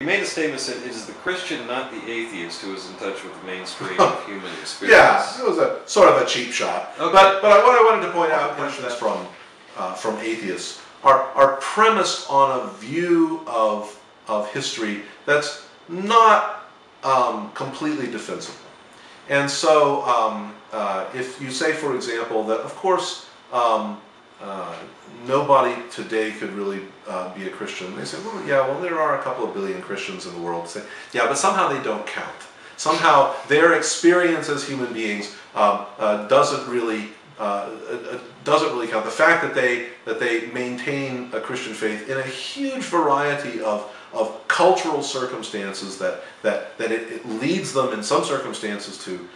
You made a statement that it is the Christian, not the atheist, who is in touch with the mainstream of human experience. Yeah, it was a sort of a cheap shot. Okay. But what I wanted to point out, questions from atheists are premised on a view of history that's not completely defensible. And so if you say, for example, that of course nobody today could really be a Christian, they say, well, yeah, well, there are a couple of billion Christians in the world. Say, yeah, but somehow they don't count. Somehow their experience as human beings doesn't really count. The fact that they maintain a Christian faith in a huge variety of cultural circumstances that it leads them in some circumstances to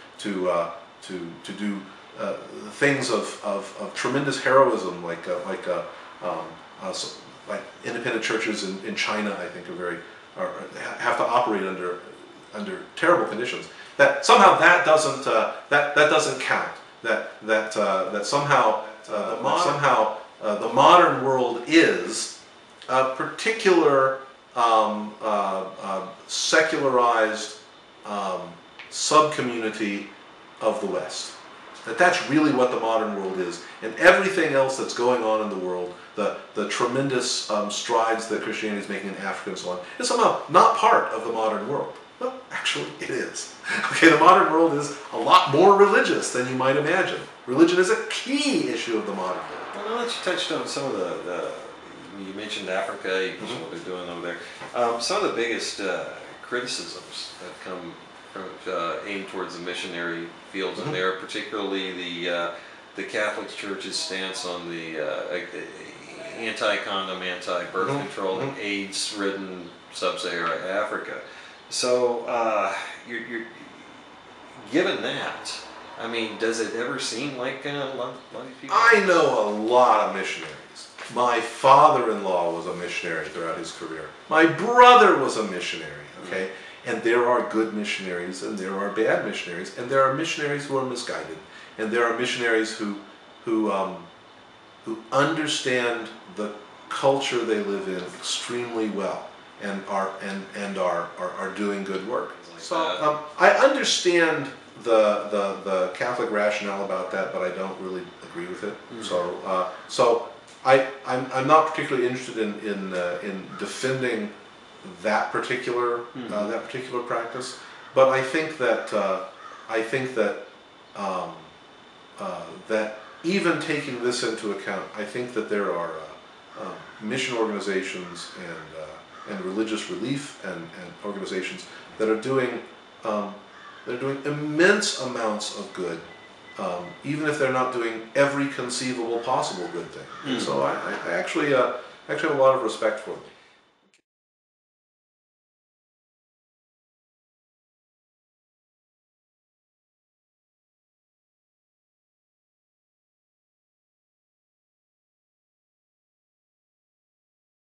do things of tremendous heroism, like independent churches in China, I think, have to operate under terrible conditions. That somehow that doesn't count. That somehow the modern world is a particular secularized sub-community of the West. That's really what the modern world is, and everything else that's going on in the world, the tremendous strides that Christianity is making in Africa and so on, is somehow not part of the modern world. Well, actually, it is. Okay, the modern world is a lot more religious than you might imagine. Religion is a key issue of the modern world. Well, now that you touched on some of you mentioned Africa, you mentioned what they're doing over there. Some of the biggest criticisms that come from, aimed towards the missionary fields, and there, particularly the Catholic Church's stance on the anti-condom, anti-birth control, and AIDS-ridden Sub Shara Africa. So, you're given that, I mean, does it ever seem like a lot of people? I know a lot of missionaries. My father-in-law was a missionary throughout his career. My brother was a missionary, okay? And there are good missionaries and there are bad missionaries, and there are missionaries who are misguided, and there are missionaries who understand the culture they live in extremely well and are doing good work. So I understand the Catholic rationale about that, but I don't really agree with it. So I'm not particularly interested in defending that particular practice, but I think that that even taking this into account, I think that there are mission organizations and religious relief and organizations that are doing immense amounts of good, even if they're not doing every conceivable possible good thing. So I actually have a lot of respect for them.